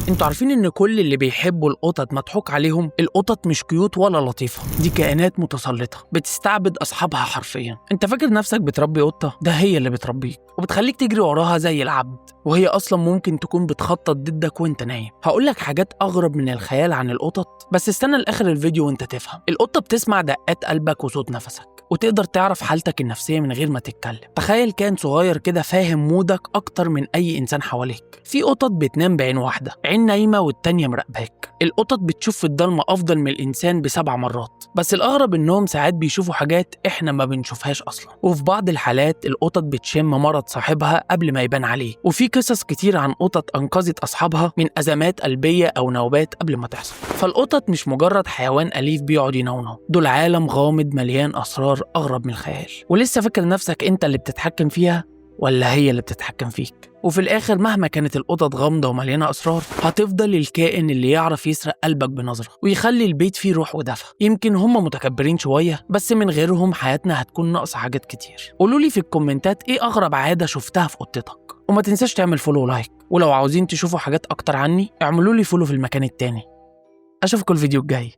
انتوا عارفين ان كل اللي بيحبوا القطط مضحوك عليهم؟ القطط مش كيوت ولا لطيفة، دي كائنات متسلطة بتستعبد اصحابها حرفيا. انت فاكر نفسك بتربي قطة؟ ده هي اللي بتربيك وبتخليك تجري وراها زي العبد، وهي اصلا ممكن تكون بتخطط ضدك وانت نايم. هقولك حاجات اغرب من الخيال عن القطط، بس استنى لاخر الفيديو وانت تفهم. القطة بتسمع دقات قلبك وصوت نفسك، وتقدر تعرف حالتك النفسية من غير ما تتكلم. تخيل كائن صغير كده فاهم مودك أكتر من أي إنسان حواليك. في قطط بتنام بعين واحدة، عين نايمة والتانية مراقباك. القطط بتشوف في الضلمة أفضل من الإنسان ب7 مرات، بس الأغرب إنهم ساعات بيشوفوا حاجات إحنا ما بنشوفهاش أصلا. وفي بعض الحالات القطط بتشم مرض صاحبها قبل ما يبان عليه، وفي قصص كتير عن قطط أنقذت أصحابها من أزمات قلبية أو نوبات قبل ما تحصل. فالقطط مش مجرد حيوان أليف بيقعد ينونو، دول عالم غامض مليان أسرار أغرب من الخيال. ولسه فاكر نفسك أنت اللي بتتحكم فيها ولا هي اللي بتتحكم فيك؟ وفي الآخر مهما كانت القطط غامضة ومليانة أسرار، هتفضل الكائن اللي يعرف يسرق قلبك بنظرة ويخلي البيت فيه روح ودفى. يمكن هم متكبرين شوية، بس من غيرهم حياتنا هتكون ناقصة حاجات كتير. قولولي في الكومنتات إيه أغرب عادة شفتها في قطتك، وما تنساش تعمل فولو ولايك. ولو عاوزين تشوفوا حاجات أكتر عني اعملولي فولو في المكان التاني. أشوفكم الفيديو الجاي.